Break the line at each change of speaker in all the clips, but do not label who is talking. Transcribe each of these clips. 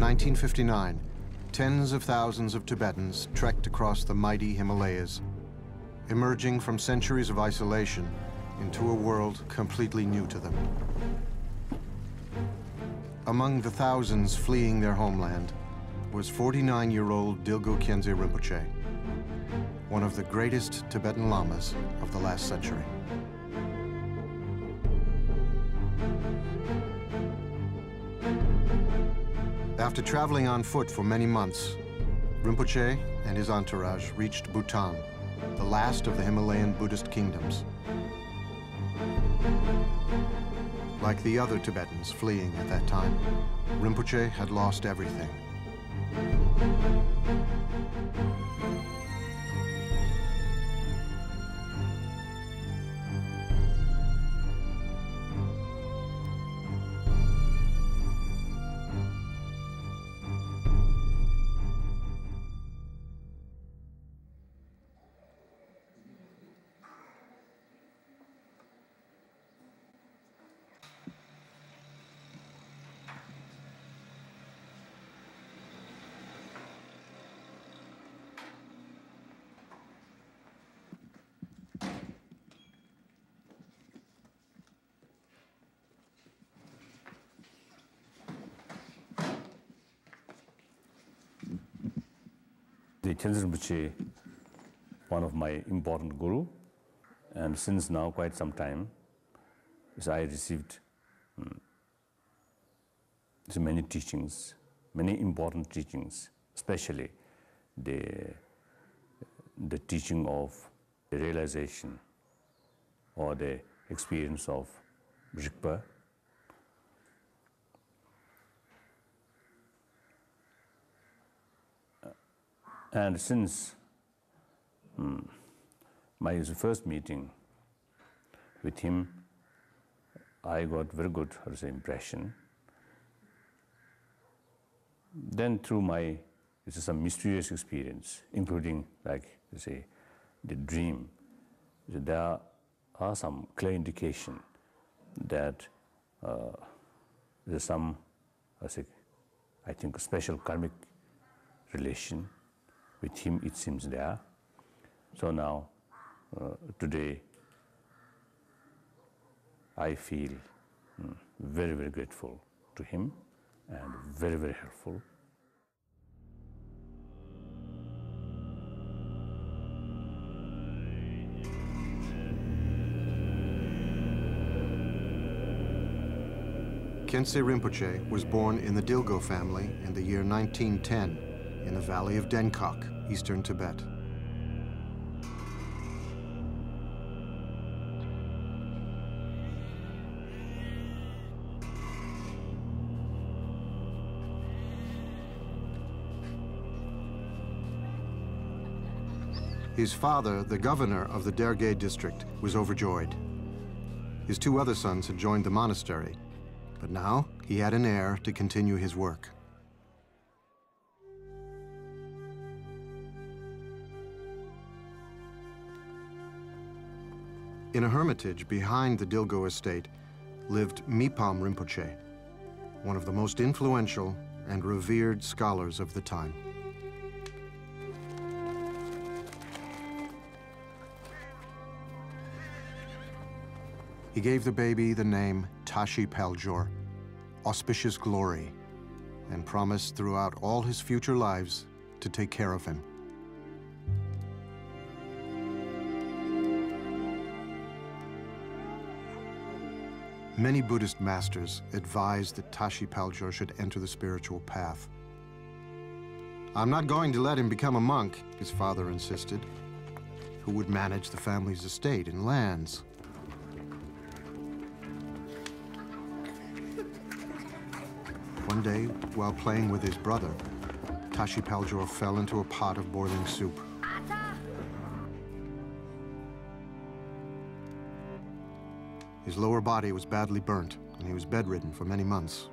1959, tens of thousands of Tibetans trekked across the mighty Himalayas, emerging from centuries of isolation into a world completely new to them. Among the thousands fleeing their homeland was 49-year-old Dilgo Khyentse Rinpoche, one of the greatest Tibetan lamas of the last century. After traveling on foot for many months, Rinpoche and his entourage reached Bhutan, the last of the Himalayan Buddhist kingdoms. Like the other Tibetans fleeing at that time, Rinpoche had lost everything.
The Khyentse Rinpoche, one of my important guru, and since now quite some time, I received many teachings, many important teachings, especially the teaching of the realization or the experience of Rigpa. And since my first meeting with him, I got very good impression. Then through my some mysterious experience, including the dream, there are some clear indication that there's some, I think, a special karmic relation with him, it seems there. So now, today, I feel very, very grateful to him and very, very helpful.
Khyentse Rinpoche was born in the Dilgo family in the year 1910 in the valley of Denkok, eastern Tibet. His father, the governor of the Derge district, was overjoyed. His two other sons had joined the monastery, but now he had an heir to continue his work. In a hermitage behind the Dilgo estate lived Mipam Rinpoche, one of the most influential and revered scholars of the time. He gave the baby the name Tashi Paljor, auspicious glory, and promised throughout all his future lives to take care of him. Many Buddhist masters advised that Tashi Paljor should enter the spiritual path. "I'm not going to let him become a monk," his father insisted, who would manage the family's estate and lands. One day, while playing with his brother, Tashi Paljor fell into a pot of boiling soup. His lower body was badly burnt, and he was bedridden for many months.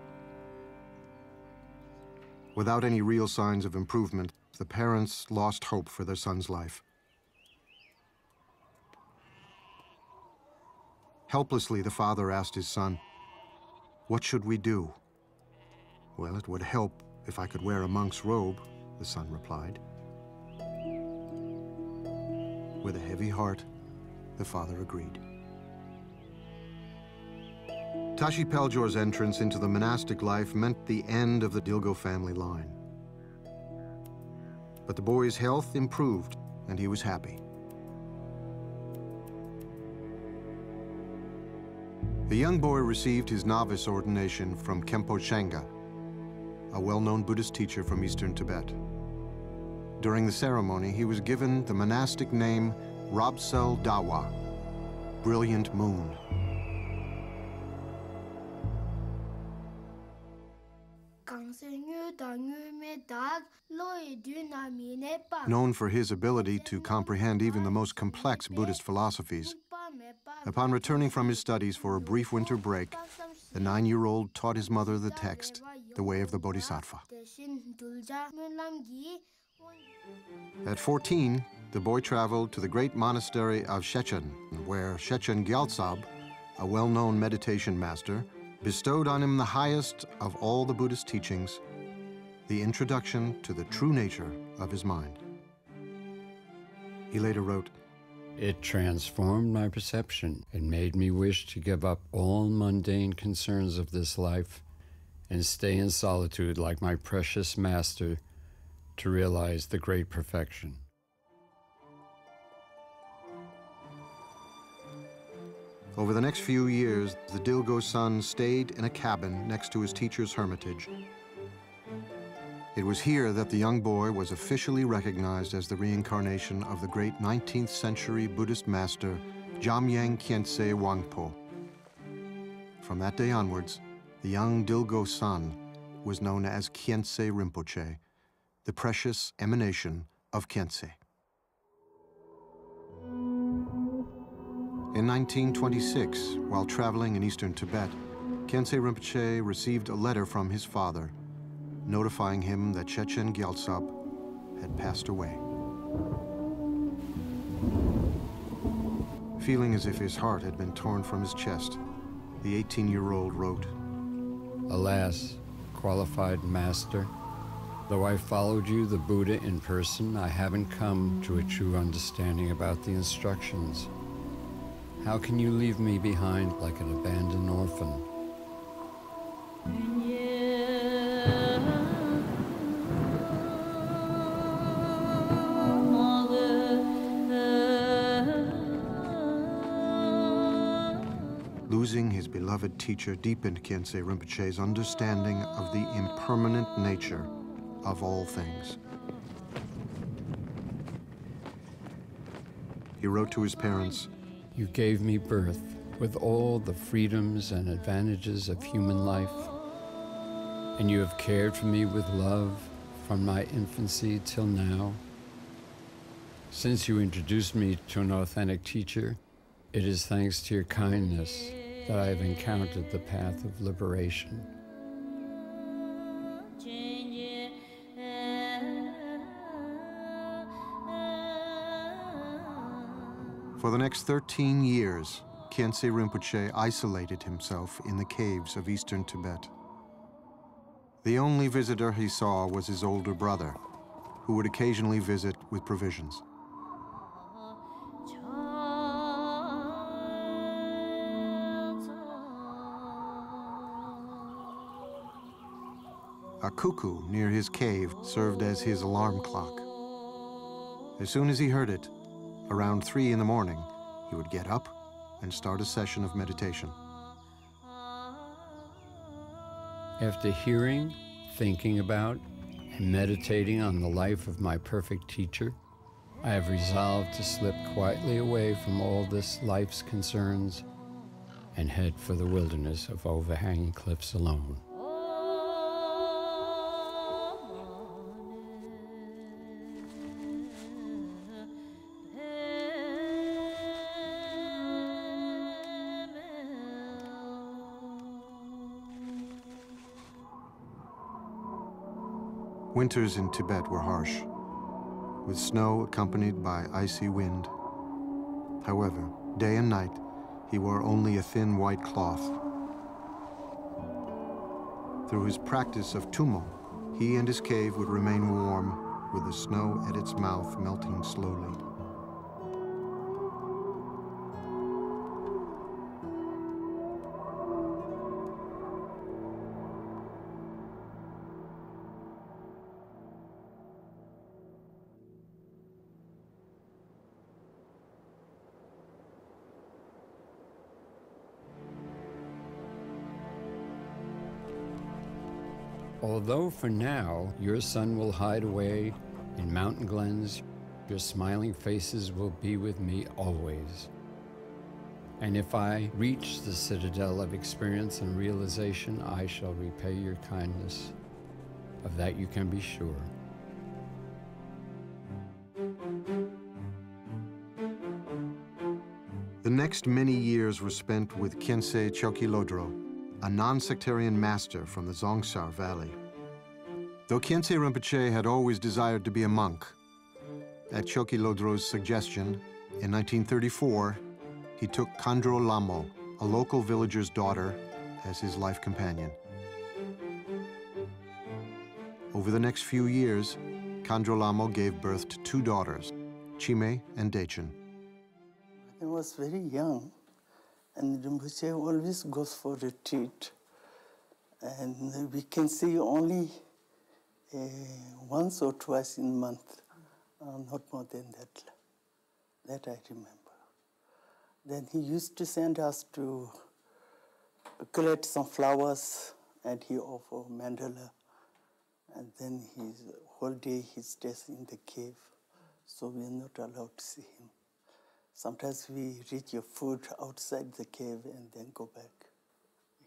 Without any real signs of improvement, the parents lost hope for their son's life. Helplessly, the father asked his son, "What should we do?" Well, it would help If I could wear a monk's robe, the son replied. With a heavy heart, the father agreed. Tashi Peljor's entrance into the monastic life meant the end of the Dilgo family line. But the boy's health improved, and he was happy. The young boy received his novice ordination from Khenpo Shenga, a well-known Buddhist teacher from eastern Tibet. During the ceremony, he was given the monastic name Rabsel Dawa, brilliant moon. Known for his ability to comprehend even the most complex Buddhist philosophies, upon returning from his studies for a brief winter break, the 9-year-old taught his mother the text, The Way of the Bodhisattva. At 14, the boy traveled to the great monastery of Shechen, where Shechen Gyaltsab, a well-known meditation master, bestowed on him the highest of all the Buddhist teachings, the introduction to the true nature of his mind. He later wrote,
"It transformed my perception and made me wish to give up all mundane concerns of this life and stay in solitude like my precious master to realize the great perfection."
Over the next few years, the Dilgo son stayed in a cabin next to his teacher's hermitage. It was here that the young boy was officially recognized as the reincarnation of the great 19th century Buddhist master, Jamyang Khyentse Wangpo. From that day onwards, the young Dilgo son was known as Khyentse Rinpoche, the precious emanation of Khyentse. In 1926, while traveling in eastern Tibet, Khyentse Rinpoche received a letter from his father, notifying him that Shechen Gyaltsab had passed away. Feeling as if his heart had been torn from his chest, the 18-year-old wrote,
"Alas, qualified master, though I followed you, the Buddha, in person, I haven't come to a true understanding about the instructions. How can you leave me behind like an abandoned orphan?"
Losing his beloved teacher deepened Khyentse Rinpoche's understanding of the impermanent nature of all things. He wrote to his parents,
"You gave me birth with all the freedoms and advantages of human life, and you have cared for me with love from my infancy till now. Since you introduced me to an authentic teacher, it is thanks to your kindness that I have encountered the path of liberation."
For the next 13 years, Khyentse Rinpoche isolated himself in the caves of eastern Tibet. The only visitor he saw was his older brother, who would occasionally visit with provisions. A cuckoo near his cave served as his alarm clock. As soon as he heard it, around 3 in the morning, he would get up and start a session of meditation.
After hearing, thinking about, and meditating on the life of my perfect teacher, I have resolved to slip quietly away from all this life's concerns and head for the wilderness of overhanging cliffs alone.
Winters in Tibet were harsh, with snow accompanied by icy wind. However, day and night, he wore only a thin white cloth. Through his practice of Tummo, he and his cave would remain warm, with the snow at its mouth melting slowly.
Although for now your sun will hide away in mountain glens, your smiling faces will be with me always. And if I reach the citadel of experience and realization, I shall repay your kindness. Of that you can be sure.
The next many years were spent with Khyentse Chokyi Lodro, a non-sectarian master from the Zongsar Valley. Though Khyentse Rinpoche had always desired to be a monk, at Chokyi Lodro's suggestion, in 1934, he took Khandro Lamo, a local villager's daughter, as his life companion. Over the next few years, Khandro Lamo gave birth to 2 daughters, Chime and Dechen.
I was very young, and Rinpoche always goes for retreat. And we can see only once or twice in a month, not more than that. That I remember. Then he used to send us to collect some flowers, and he offered mandala. And then his whole day he stays in the cave, so we are not allowed to see him. Sometimes we reach your food outside the cave and then go back.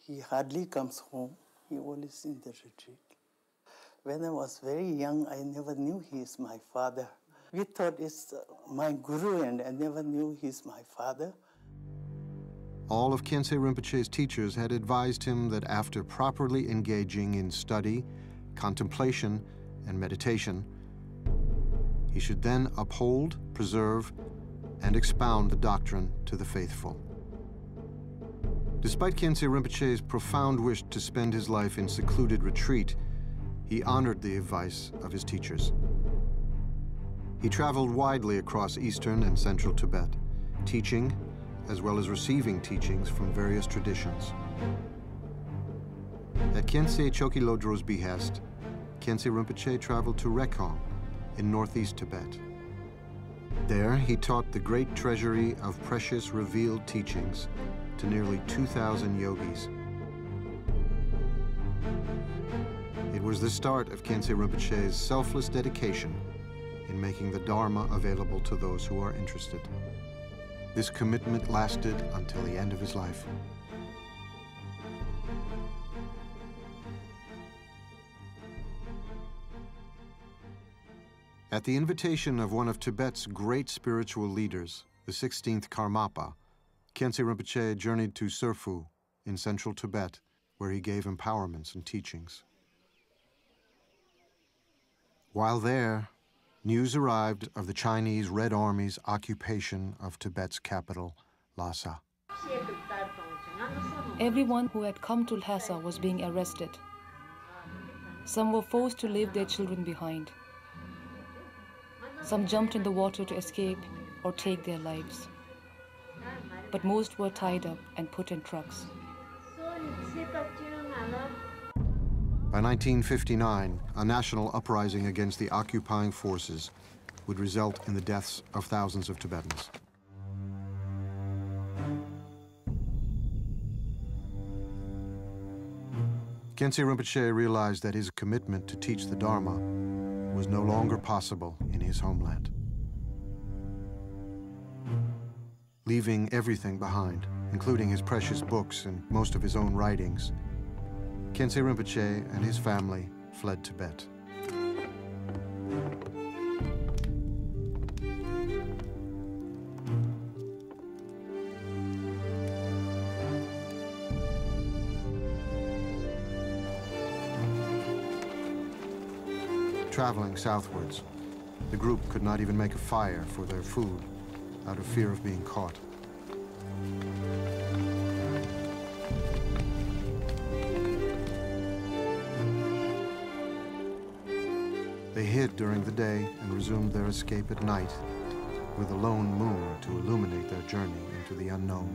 He hardly comes home. He always in the retreat. When I was very young, I never knew he is my father. We thought it's my guru, and I never knew he's my father.
All of Khyentse Rinpoche's teachers had advised him that after properly engaging in study, contemplation, and meditation, he should then uphold, preserve, and expound the doctrine to the faithful. Despite Khyentse Rinpoche's profound wish to spend his life in secluded retreat, he honored the advice of his teachers. He traveled widely across eastern and central Tibet, teaching as well as receiving teachings from various traditions. At Khyentse Chokyi Lodro's behest, Khyentse Rinpoche traveled to Rekong in northeast Tibet. There, he taught the great treasury of precious revealed teachings to nearly 2,000 yogis. It was the start of Khyentse Rinpoche's selfless dedication in making the Dharma available to those who are interested. This commitment lasted until the end of his life. At the invitation of one of Tibet's great spiritual leaders, the 16th Karmapa, Khyentse Rinpoche journeyed to Serfu in central Tibet, where he gave empowerments and teachings. While there, news arrived of the Chinese Red Army's occupation of Tibet's capital, Lhasa.
Everyone who had come to Lhasa was being arrested. Some were forced to leave their children behind. Some jumped in the water to escape or take their lives. But most were tied up and put in trucks.
By 1959, a national uprising against the occupying forces would result in the deaths of thousands of Tibetans. Khyentse Rinpoche realized that his commitment to teach the Dharma was no longer possible in his homeland. Leaving everything behind, including his precious books and most of his own writings, Khyentse Rinpoche and his family fled Tibet. Traveling southwards, the group could not even make a fire for their food out of fear of being caught. They hid during the day and resumed their escape at night, with a lone moon to illuminate their journey into the unknown.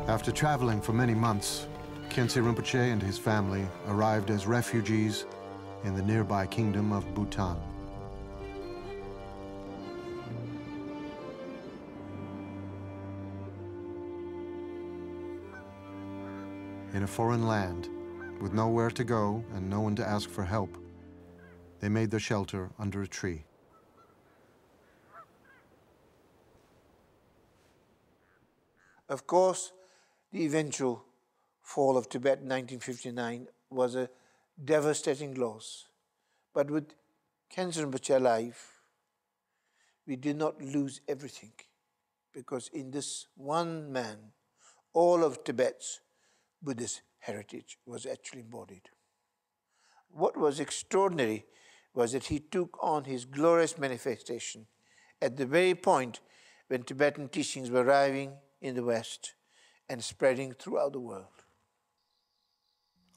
After traveling for many months, Khyentse Rinpoche and his family arrived as refugees in the nearby kingdom of Bhutan. In a foreign land, with nowhere to go and no one to ask for help, they made their shelter under a tree.
Of course, the eventual fall of Tibet in 1959 was a devastating loss. But with Khyentse Rinpoche alive, we did not lose everything, because in this one man, all of Tibet's Buddhist heritage was actually embodied. What was extraordinary was that he took on his glorious manifestation at the very point when Tibetan teachings were arriving in the West and spreading throughout the world.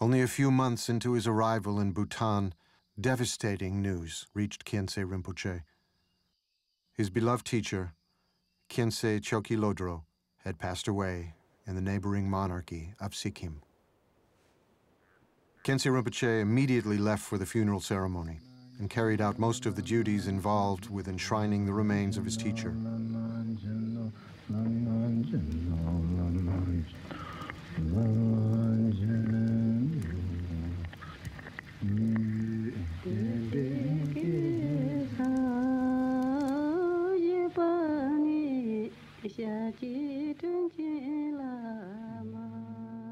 Only a few months into his arrival in Bhutan, devastating news reached Khyentse Rinpoche. His beloved teacher, Khyentse Choki Lodro, had passed away in the neighboring monarchy of Sikkim. Khyentse Rinpoche immediately left for the funeral ceremony and carried out most of the duties involved with enshrining the remains of his teacher.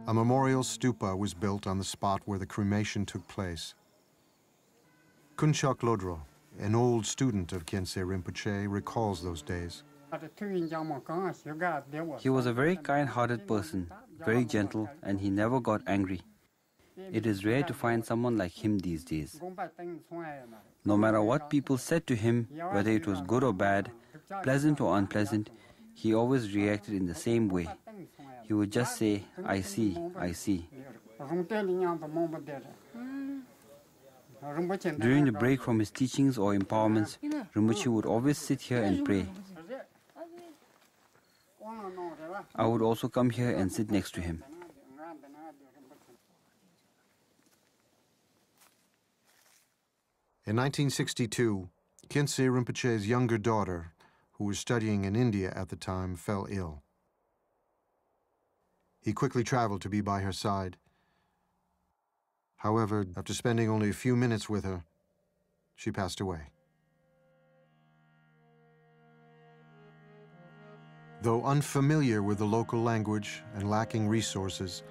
A memorial stupa was built on the spot where the cremation took place. Kunchok Lodro, an old student of Khyentse Rinpoche, recalls those days.
He was a very kind-hearted person, very gentle, and he never got angry. It is rare to find someone like him these days. No matter what people said to him, whether it was good or bad, pleasant or unpleasant, he always reacted in the same way. He would just say, "I see, I see." During the break from his teachings or empowerments, Rinpoche would always sit here and pray. I would also come here and sit next to him.
In 1962, Khyentse Rinpoche's younger daughter, who was studying in India at the time, fell ill. He quickly traveled to be by her side. However, after spending only a few minutes with her, she passed away. Though unfamiliar with the local language and lacking resources,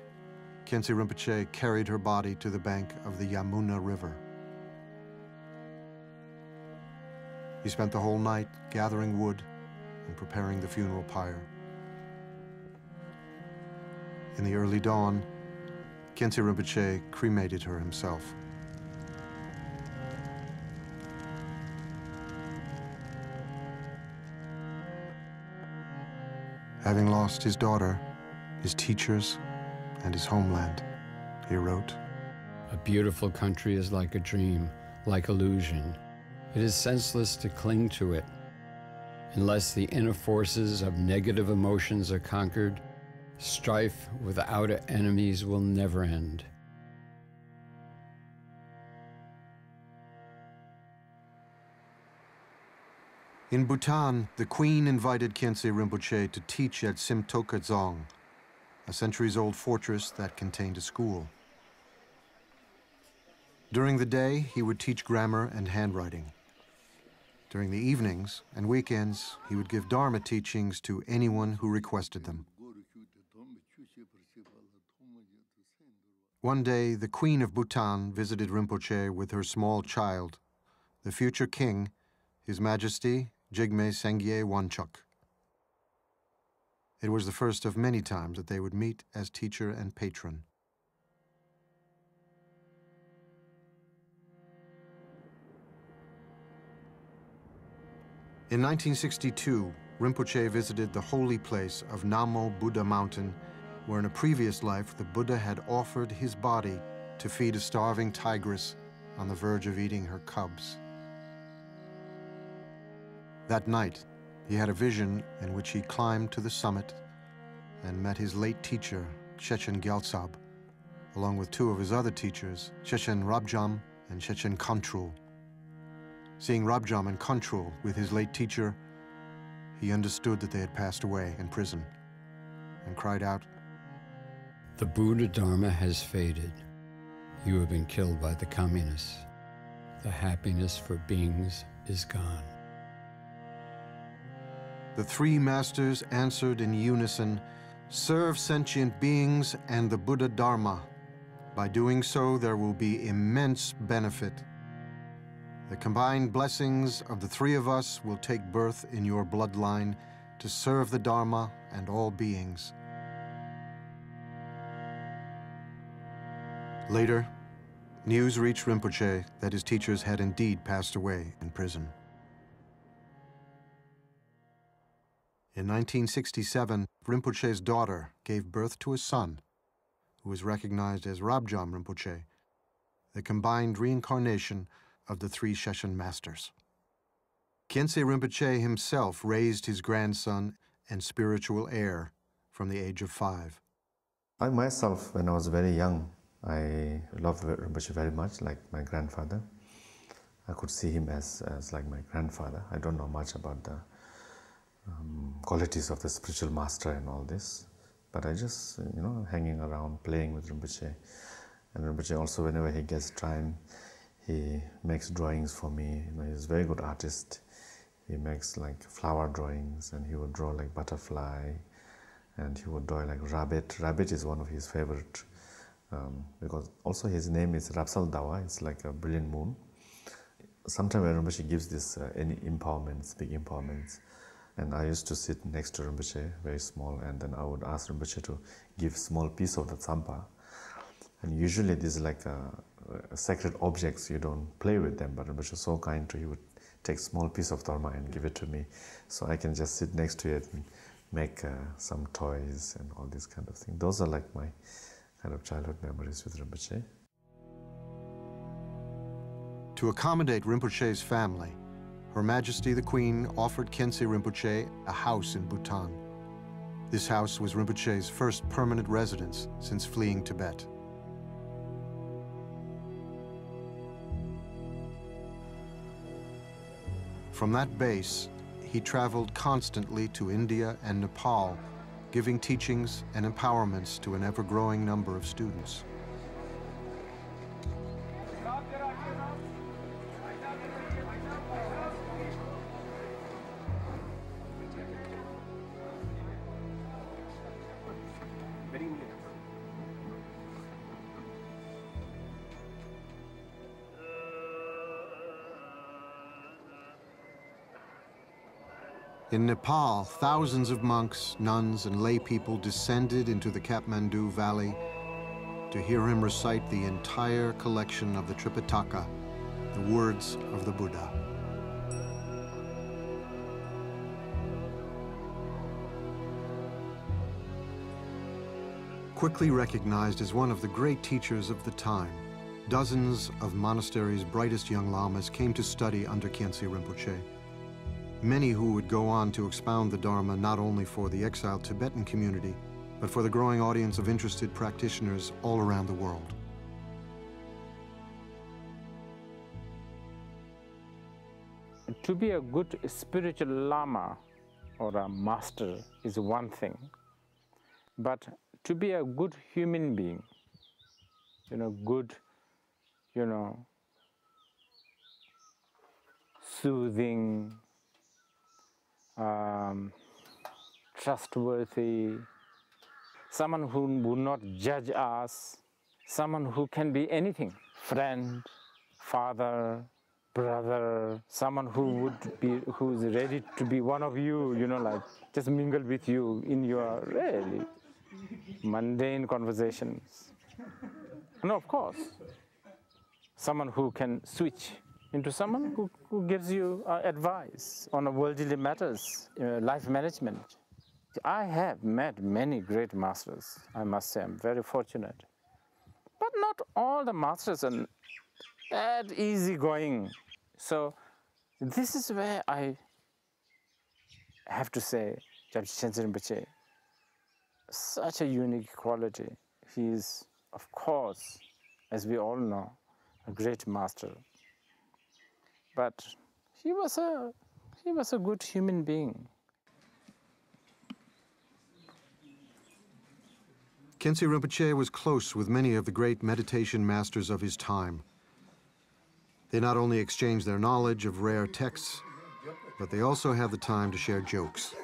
Khyentse Rinpoche carried her body to the bank of the Yamuna River. He spent the whole night gathering wood and preparing the funeral pyre. In the early dawn, Khyentse Rinpoche cremated her himself. Having lost his daughter, his teachers, and his homeland, he wrote,
"A beautiful country is like a dream, like illusion. It is senseless to cling to it. Unless the inner forces of negative emotions are conquered, strife with outer enemies will never end."
In Bhutan, the Queen invited Khyentse Rinpoche to teach at Simtoka Dzong, a centuries-old fortress that contained a school. During the day, he would teach grammar and handwriting. During the evenings and weekends, he would give Dharma teachings to anyone who requested them. One day, the Queen of Bhutan visited Rinpoche with her small child, the future king, His Majesty Jigme Sengye Wanchuk. It was the first of many times that they would meet as teacher and patron. In 1962, Rinpoche visited the holy place of Namo Buddha Mountain, where in a previous life the Buddha had offered his body to feed a starving tigress on the verge of eating her cubs. That night, he had a vision in which he climbed to the summit and met his late teacher, Shechen Gyaltsab, along with two of his other teachers, Shechen Rabjam and Shechen Kantrul. Seeing Rabjam and Kantrul with his late teacher, he understood that they had passed away in prison and cried out,
"The Buddha Dharma has faded. You have been killed by the communists. The happiness for beings is gone."
The three masters answered in unison, "Serve sentient beings and the Buddha Dharma. By doing so, there will be immense benefit. The combined blessings of the three of us will take birth in your bloodline to serve the Dharma and all beings." Later, news reached Rinpoche that his teachers had indeed passed away in prison. In 1967, Rinpoche's daughter gave birth to a son, who was recognized as Rabjam Rinpoche, the combined reincarnation of the three Shechen masters. Khyentse Rinpoche himself raised his grandson and spiritual heir from the age of 5.
I myself, when I was very young, I loved Rinpoche very much, like my grandfather. I could see him as like my grandfather. I don't know much about the qualities of the spiritual master and all this, but I just, hanging around, playing with Rinpoche. And Rinpoche also, whenever he gets time, he makes drawings for me. He's a very good artist. He makes like flower drawings, and he would draw like butterfly, and he would draw like rabbit. Rabbit is one of his favorite, because also his name is Rapsal Dawa. It's like a brilliant moon. Sometimes when Rinpoche gives this any empowerments, big empowerments, and I used to sit next to Rinpoche, very small, and then I would ask Rinpoche to give small piece of the tsampa. And usually these like sacred objects, you don't play with them, but Rinpoche was so kind to, he would take small piece of dharma and give it to me, so I can just sit next to it and make some toys and all these kind of things. Those are like my kind of childhood memories with Rinpoche.
To accommodate Rinpoche's family, Her Majesty the Queen offered Khyentse Rinpoche a house in Bhutan. This house was Rinpoche's first permanent residence since fleeing Tibet. From that base, he traveled constantly to India and Nepal, giving teachings and empowerments to an ever-growing number of students. In Nepal, thousands of monks, nuns, and lay people descended into the Kathmandu Valley to hear him recite the entire collection of the Tripitaka, the words of the Buddha. Quickly recognized as one of the great teachers of the time, dozens of monasteries' brightest young lamas came to study under Khyentse Rinpoche. Many who would go on to expound the Dharma not only for the exiled Tibetan community, but for the growing audience of interested practitioners all around the world.
To be a good spiritual lama or a master is one thing, but to be a good human being, good, soothing, trustworthy, someone who would not judge us, someone who can be anything, friend, father, brother, someone who is ready to be one of you, like just mingle with you in your really mundane conversations. And of course, someone who can switch, into someone who gives you advice on worldly matters, life management. I have met many great masters, I must say. I'm very fortunate. But not all the masters are that easygoing. So this is where I have to say, Khyentse Rinpoche, such a unique quality. He is, of course, as we all know, a great master. But he was a good human being.
Khyentse Rinpoche was close with many of the great meditation masters of his time. They not only exchange their knowledge of rare texts, but they also have the time to share jokes.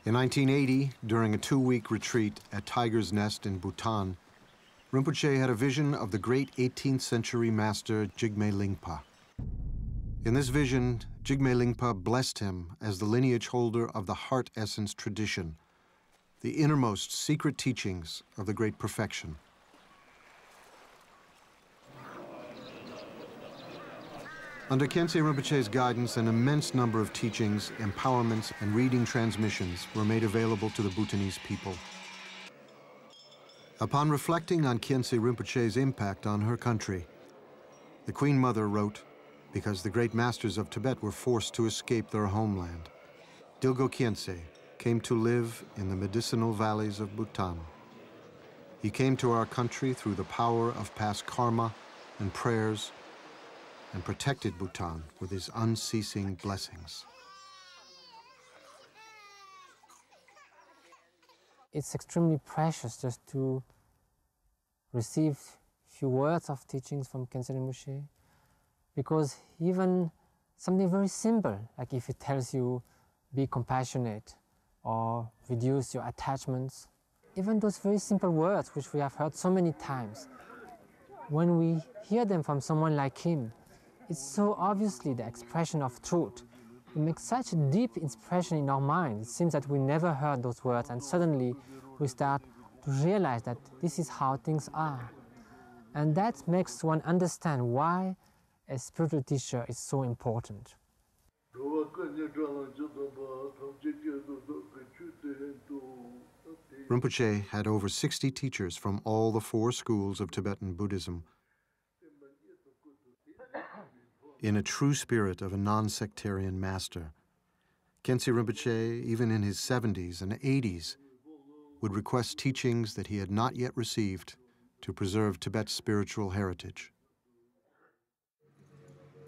In 1980, during a 2-week retreat at Tiger's Nest in Bhutan, Rinpoche had a vision of the great 18th century master Jigme Lingpa. In this vision, Jigme Lingpa blessed him as the lineage holder of the heart essence tradition, the innermost secret teachings of the great perfection. Under Khyentse Rinpoche's guidance, an immense number of teachings, empowerments, and reading transmissions were made available to the Bhutanese people. Upon reflecting on Khyentse Rinpoche's impact on her country, the Queen Mother wrote, because the great masters of Tibet were forced to escape their homeland, Dilgo Khyentse came to live in the medicinal valleys of Bhutan. He came to our country through the power of past karma and prayers, and protected Bhutan with his unceasing blessings.
It's extremely precious just to receive few words of teachings from Khyentse Rinpoche, because even something very simple, like if it tells you be compassionate or reduce your attachments, even those very simple words which we have heard so many times, when we hear them from someone like him, it's so obviously the expression of truth. It makes such a deep impression in our mind. It seems that we never heard those words, and suddenly we start to realize that this is how things are. And that makes one understand why a spiritual teacher is so important.
Rinpoche had over 60 teachers from all the 4 schools of Tibetan Buddhism. In a true spirit of a non-sectarian master, Khyentse Rinpoche, even in his 70s and 80s, would request teachings that he had not yet received to preserve Tibet's spiritual heritage.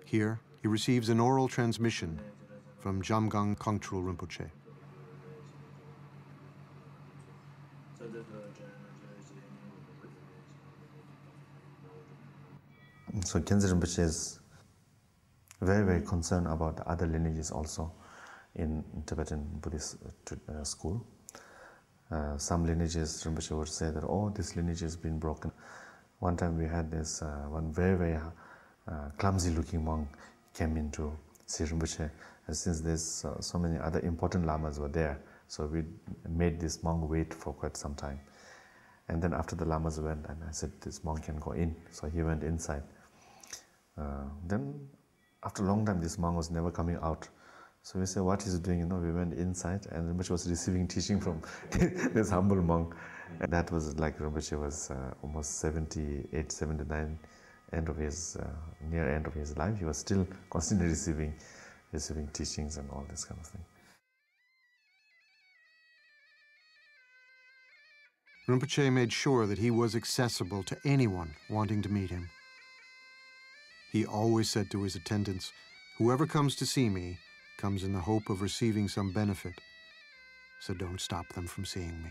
Here, he receives an oral transmission from Jamgang Kongtrul Rinpoche.
So Khyentse Rinpoche is very, very concerned about the other lineages also in Tibetan Buddhist school. Some lineages, Rinpoche would say that, oh, this lineage has been broken. One time we had this one very, very clumsy-looking monk came in to see Rinpoche, and since there's so many other important lamas were there, so we made this monk wait for quite some time. And then after the lamas went, and I said, this monk can go in, so he went inside. Then after a long time, this monk was never coming out. So we said, what he's doing, we went inside, and Rinpoche was receiving teaching from this humble monk. And that was like Rinpoche was almost 78, 79, near end of his life. He was still constantly receiving teachings and all this kind of thing.
Rinpoche made sure that he was accessible to anyone wanting to meet him. He always said to his attendants, "Whoever comes to see me comes in the hope of receiving some benefit, so don't stop them from seeing me."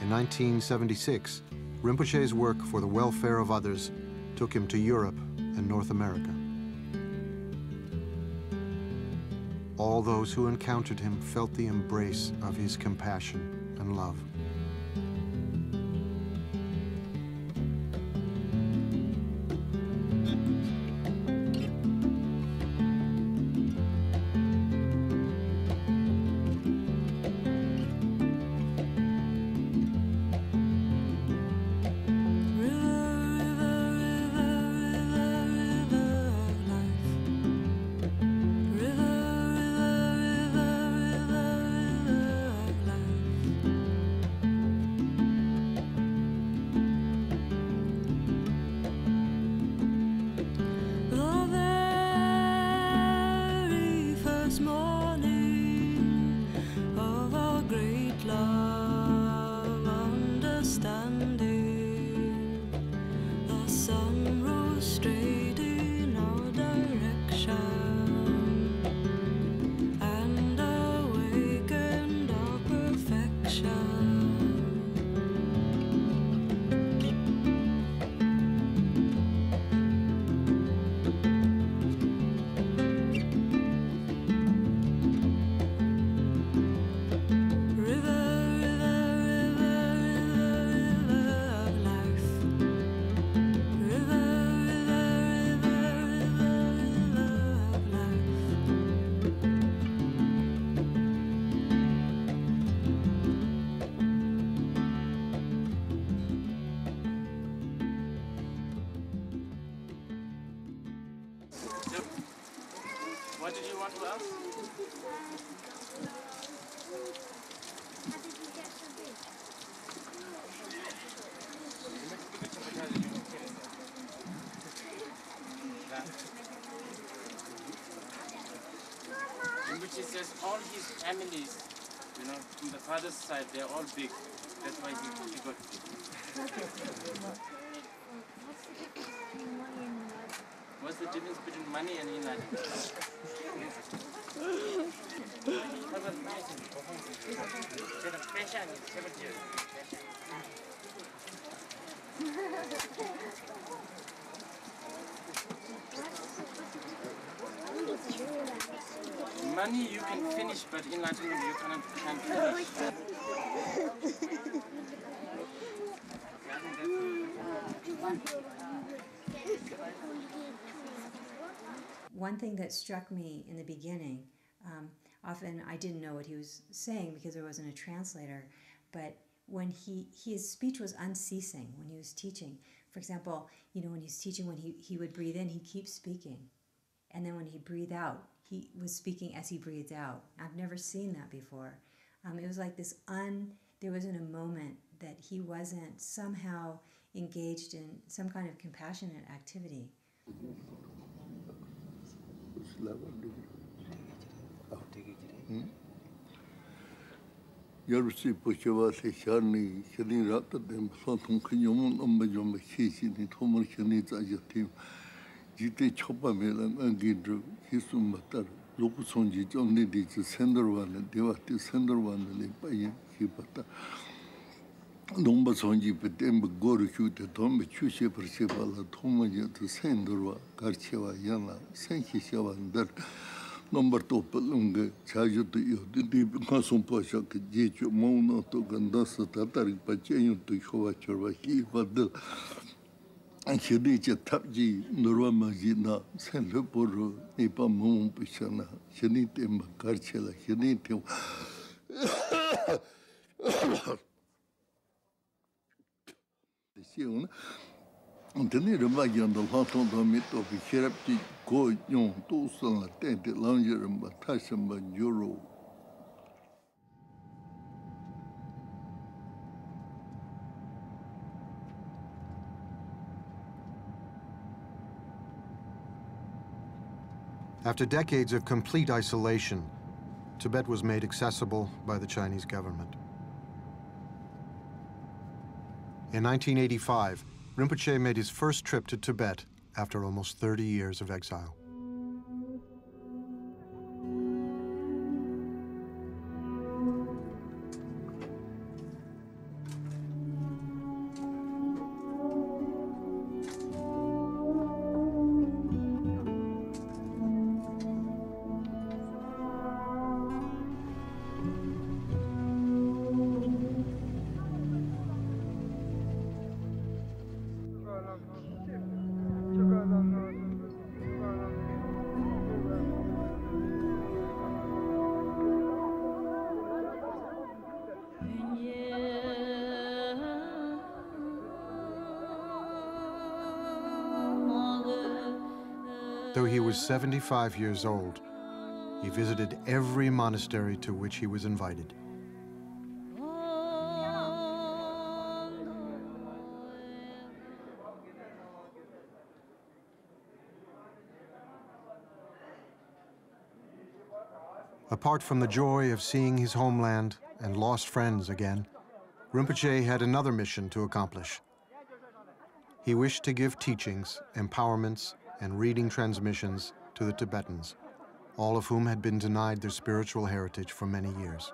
In 1976, Rinpoche's work for the welfare of others took him to Europe and North America. All those who encountered him felt the embrace of his compassion and love.
What did you want to ask? Which is just all his families, from the father's side, they're all big. That's why he got big. What's the difference between money and inland? Money you can finish, but enlightenment you can't finish.
One thing that struck me in the beginning, often I didn't know what he was saying because there wasn't a translator, but when his speech was unceasing when he was teaching. For example, when he's teaching, when he would breathe in, he'd keep speaking. And then when he breathed out, he was speaking as he breathed out. I've never seen that before. It was like this there wasn't a moment that he wasn't somehow engaged in some kind of compassionate activity.
Nomba sonji petembe goru chute tombe chushe persepala tomaja to sendorwa karchewa yana senki shawandar number topalunga chajo to yo de kasum pasha ke jecho mona to gandasa tatari pacheyo to chowa chorwa hi badal anchediche tapji norwa majina sen leporo ipa mum pishana chenite makarchela chenite Tene Ramba Yanda Laton Damit of Sherapti Go Yon Tosan Tent Langer and Batashamba Juro.
After decades of complete isolation, Tibet was made accessible by the Chinese government. In 1985, Rinpoche made his first trip to Tibet after almost 30 years of exile. Though he was 75 years old, he visited every monastery to which he was invited. Apart from the joy of seeing his homeland and lost friends again, Rinpoche had another mission to accomplish. He wished to give teachings, empowerments, and reading transmissions to the Tibetans, all of whom had been denied their spiritual heritage for many years.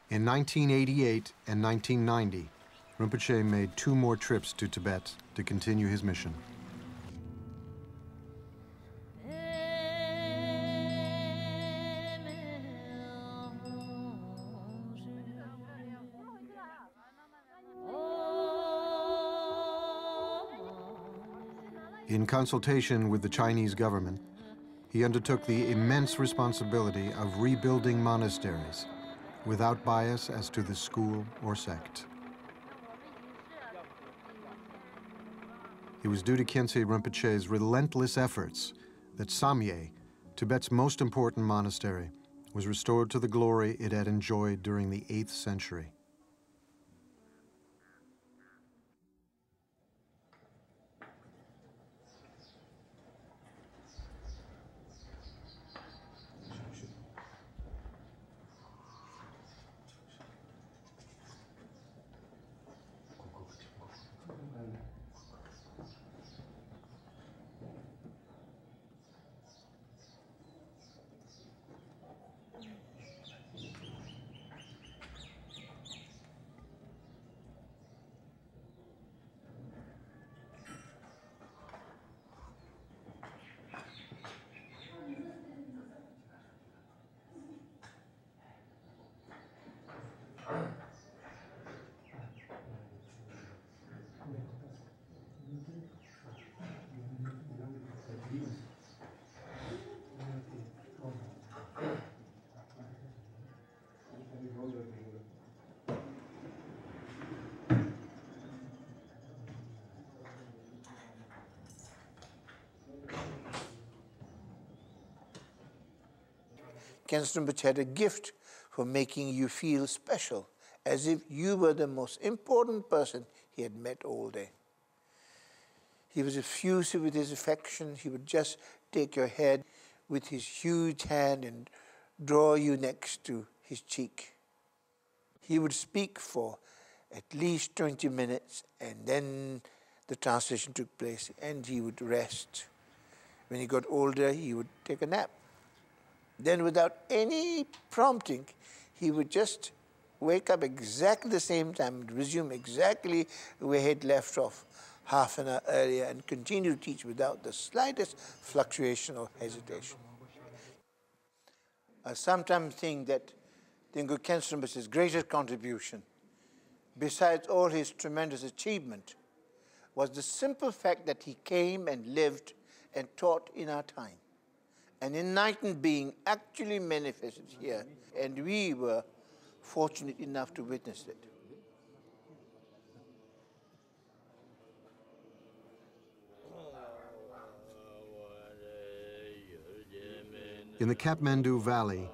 In 1988 and 1990, Rinpoche made 2 more trips to Tibet to continue his mission. In consultation with the Chinese government, he undertook the immense responsibility of rebuilding monasteries without bias as to the school or sect. It was due to Khyentse Rinpoche's relentless efforts that Samye, Tibet's most important monastery, was restored to the glory it had enjoyed during the 8th century.
Khyentse Rinpoche had a gift for making you feel special, as if you were the most important person he had met all day. He was effusive with his affection. He would just take your head with his huge hand and draw you next to his cheek. He would speak for at least 20 minutes, and then the translation took place, and he would rest. When he got older, he would take a nap. Then without any prompting, he would just wake up exactly the same time, and resume exactly where he had left off half an hour earlier, and continue to teach without the slightest fluctuation or hesitation. I sometimes think that Dilgo Khyentse Rinpoche's greatest contribution, besides all his tremendous achievement, was the simple fact that he came and lived and taught in our time. An enlightened being actually manifested here, and we were fortunate enough to witness it.
In the Kathmandu Valley,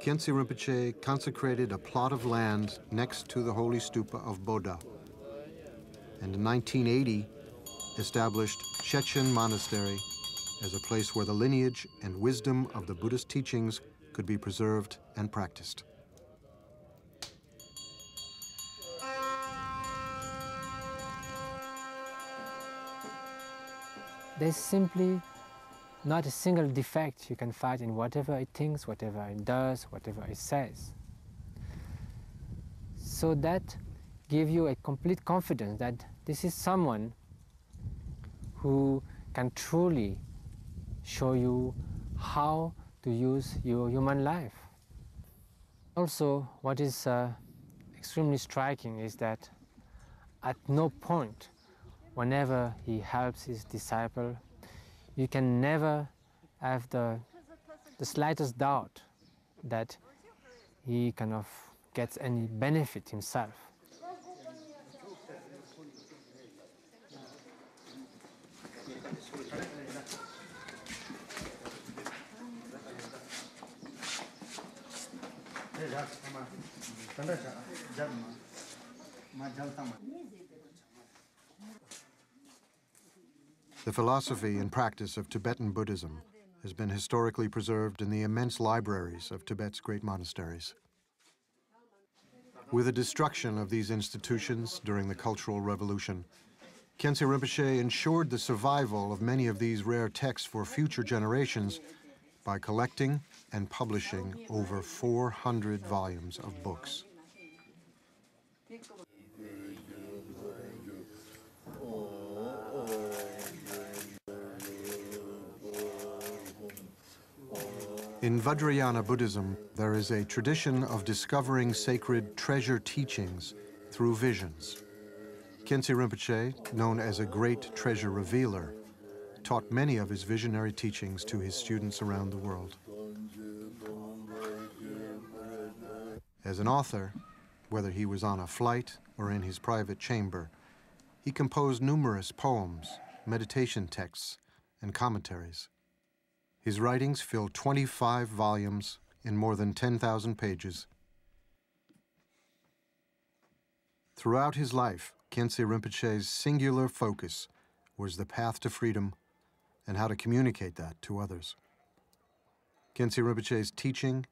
Khyentse Rinpoche consecrated a plot of land next to the holy stupa of Bodha, and in 1980 established Shechen Monastery as a place where the lineage and wisdom of the Buddhist teachings could be preserved and practiced.
There's simply not a single defect you can find in whatever it thinks, whatever it does, whatever it says. So that gives you a complete confidence that this is someone who can truly show you how to use your human life. Also, what is extremely striking is that at no point, whenever he helps his disciple, you can never have the slightest doubt that he kind of gets any benefit himself.
The philosophy and practice of Tibetan Buddhism has been historically preserved in the immense libraries of Tibet's great monasteries. With the destruction of these institutions during the Cultural Revolution, Khyentse Rinpoche ensured the survival of many of these rare texts for future generations by collecting and publishing over 400 volumes of books. In Vajrayana Buddhism, there is a tradition of discovering sacred treasure teachings through visions. Khyentse Rinpoche, known as a great treasure revealer, taught many of his visionary teachings to his students around the world. As an author, whether he was on a flight or in his private chamber, he composed numerous poems, meditation texts, and commentaries. His writings fill 25 volumes in more than 10,000 pages. Throughout his life, Khyentse Rinpoche's singular focus was the path to freedom and how to communicate that to others. Khyentse Rinpoche's teaching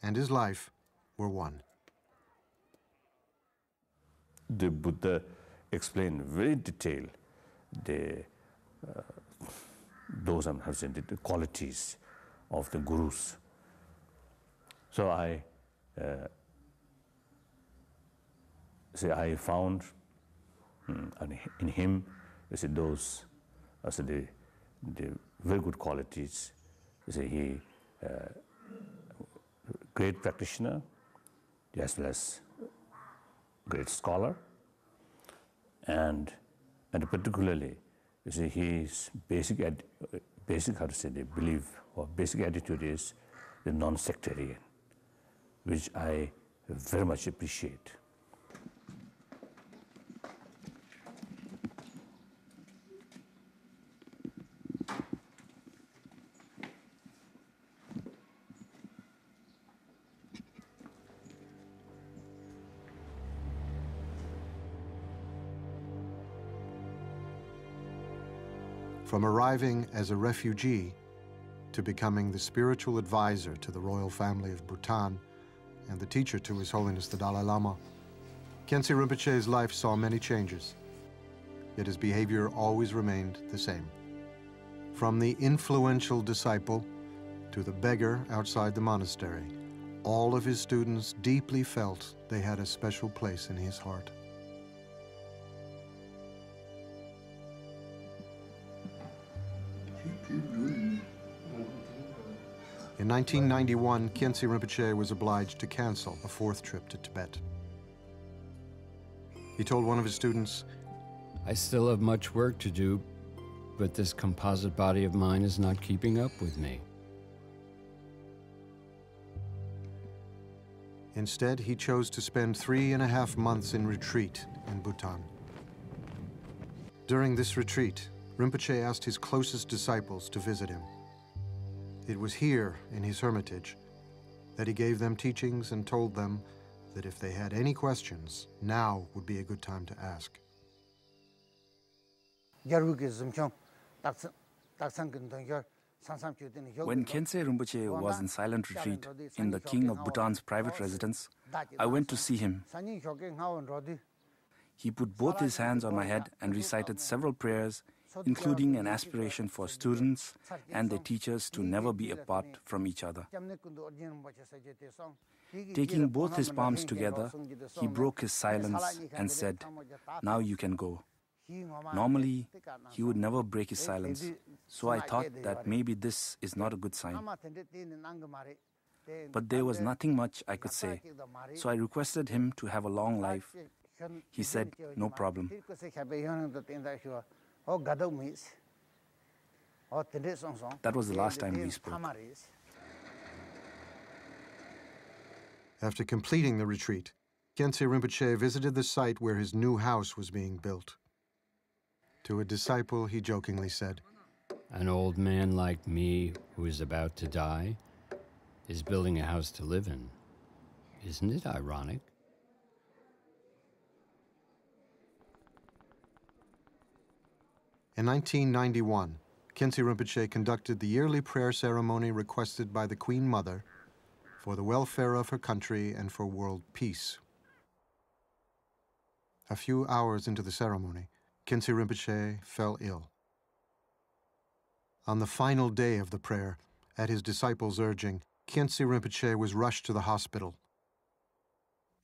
and his life were one.
The Buddha explained very detailed those the qualities of the gurus. So I found in him those the very good qualities. He great practitioner as well as great scholar, and particularly his basic the belief or basic attitude is the non-sectarian, which I very much appreciate.
From arriving as a refugee to becoming the spiritual advisor to the royal family of Bhutan and the teacher to His Holiness the Dalai Lama, Khyentse Rinpoche's life saw many changes. yet his behavior always remained the same. From the influential disciple to the beggar outside the monastery, all of his students deeply felt they had a special place in his heart. In 1991, Khyentse Rinpoche was obliged to cancel a fourth trip to Tibet. He told one of his students,
I still have much work to do, but this composite body of mine is not keeping up with me.
Instead, he chose to spend 3.5 months in retreat in Bhutan. During this retreat, Rinpoche asked his closest disciples to visit him. It was here, in his hermitage, that he gave them teachings and told them that if they had any questions, now would be a good time to ask.
When Khyentse Rinpoche was in silent retreat in the king of Bhutan's private residence, I went to see him. He put both his hands on my head and recited several prayers, including an aspiration for students and their teachers to never be apart from each other. Taking both his palms together, he broke his silence and said, "Now you can go." Normally, he would never break his silence, so I thought that maybe this is not a good sign. But there was nothing much I could say, so I requested him to have a long life. He said, "No problem." That was the last time we spoke.
After completing the retreat, Khyentse Rinpoche visited the site where his new house was being built. To a disciple, he jokingly said,
An old man like me who is about to die is building a house to live in. Isn't it ironic?
In 1991, Khyentse Rinpoche conducted the yearly prayer ceremony requested by the Queen Mother for the welfare of her country and for world peace. A few hours into the ceremony, Khyentse Rinpoche fell ill. On the final day of the prayer, at his disciples' urging, Khyentse Rinpoche was rushed to the hospital.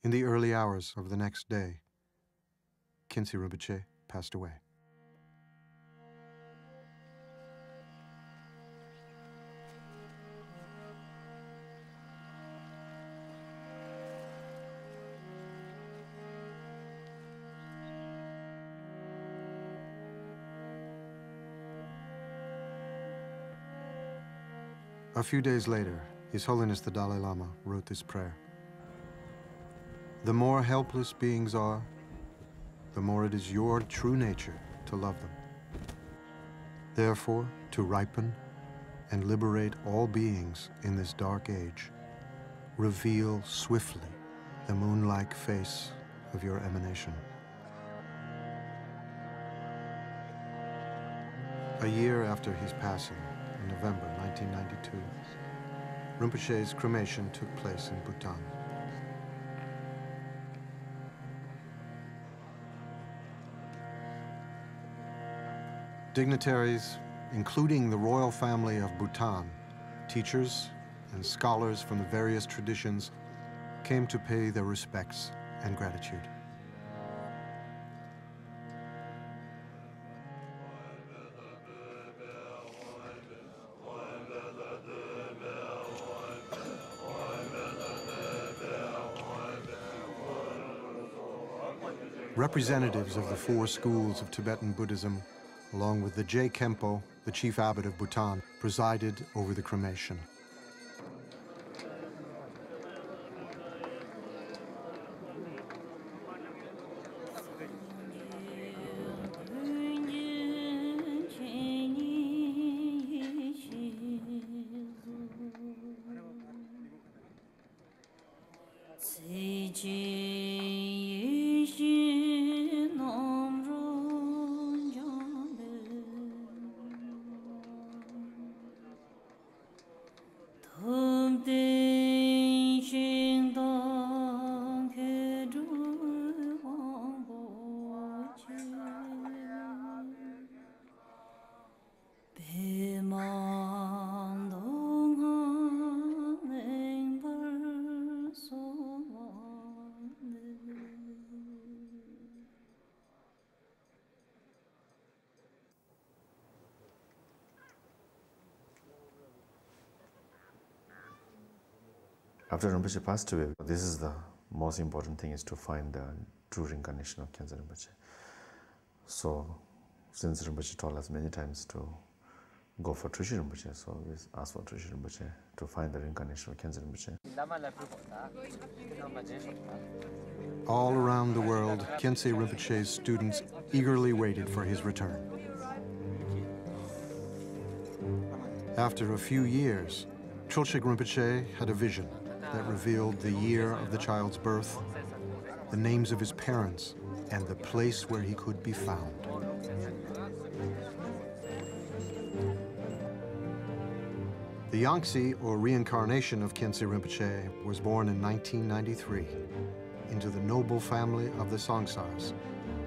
In the early hours of the next day, Khyentse Rinpoche passed away. A few days later, His Holiness the Dalai Lama wrote this prayer. The more helpless beings are, the more it is your true nature to love them. Therefore, to ripen and liberate all beings in this dark age, reveal swiftly the moon-like face of your emanation. A year after his passing, in November 1992, Rinpoche's cremation took place in Bhutan. Dignitaries, including the royal family of Bhutan, teachers and scholars from the various traditions, came to pay their respects and gratitude. Representatives of the 4 schools of Tibetan Buddhism, along with the Je Khenpo, the chief abbot of Bhutan, presided over the cremation.
After Rinpoche passed away, this is the most important thing, is to find the true reincarnation of Khyentse Rinpoche. So, since Rinpoche told us many times to go for Trishul Rinpoche, so we asked for Trishul Rinpoche to find the reincarnation of Khyentse Rinpoche.
All around the world, Khyentse Rinpoche's students eagerly waited for his return. After a few years, Trulshik Rinpoche had a vision that revealed the year of the child's birth, the names of his parents, and the place where he could be found. The Yangsi, or reincarnation of Khyentse Rinpoche, was born in 1993 into the noble family of the Songsars,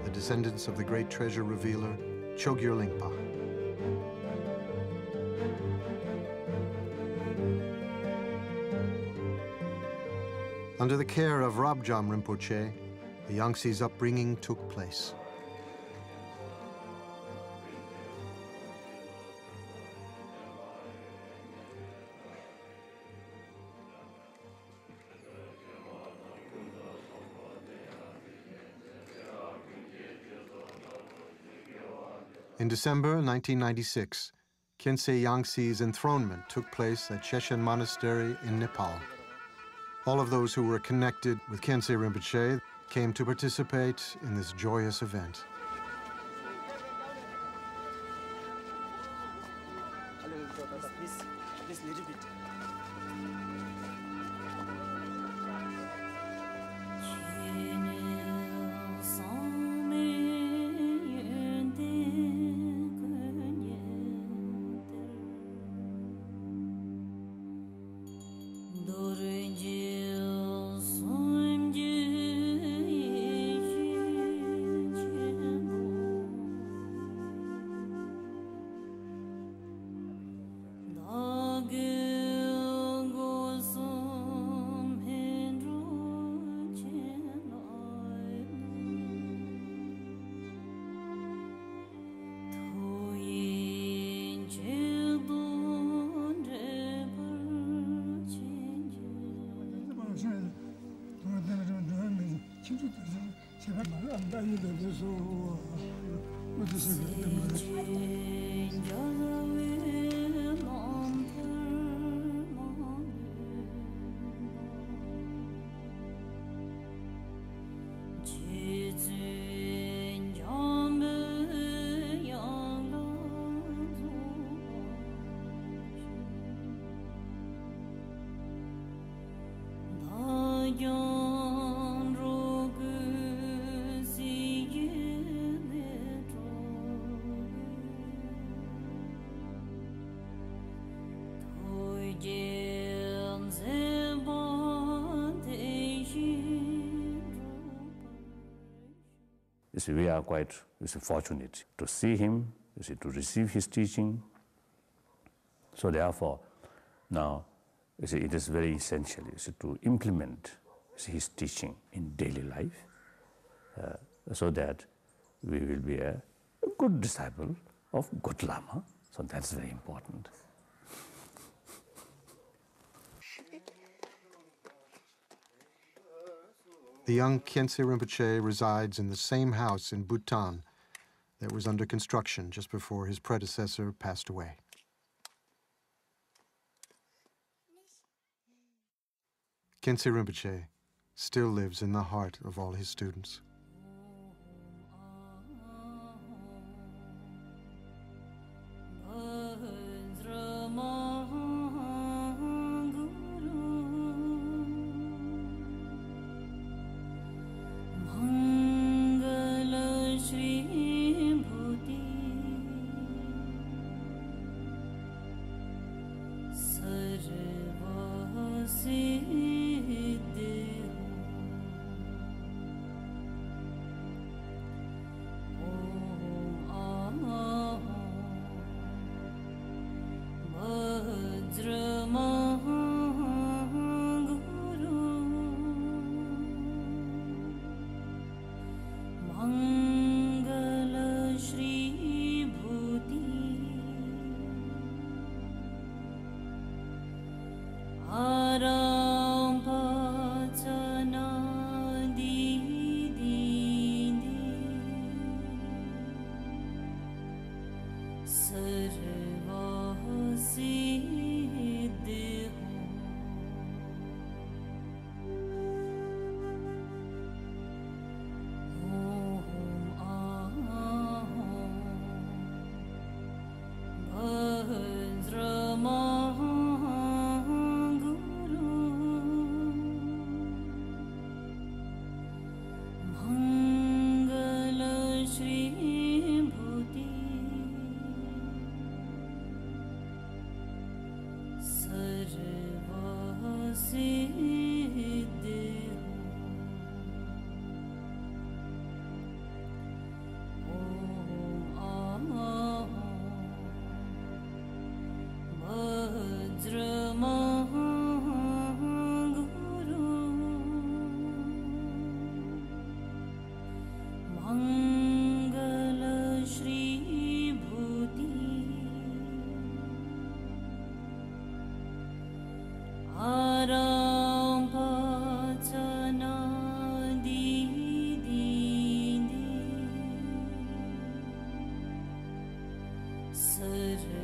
the descendants of the great treasure revealer Chogyur Lingpa. Under the care of Rabjam Rinpoche, the Yangsi's upbringing took place. In December 1996, Khyentse Yangsi's enthronement took place at Cheshen Monastery in Nepal. All of those who were connected with Khyentse Rinpoche came to participate in this joyous event.
You see, we are quite fortunate to see him, you see, to receive his teaching. So therefore, now, you see, it is very essential, you see, to implement his teaching in daily life, so that we will be a good disciple of good Lama. So that's very important.
The young Khyentse Rinpoche resides in the same house in Bhutan that was under construction just before his predecessor passed away. Khyentse Rinpoche still lives in the heart of all his students.
此之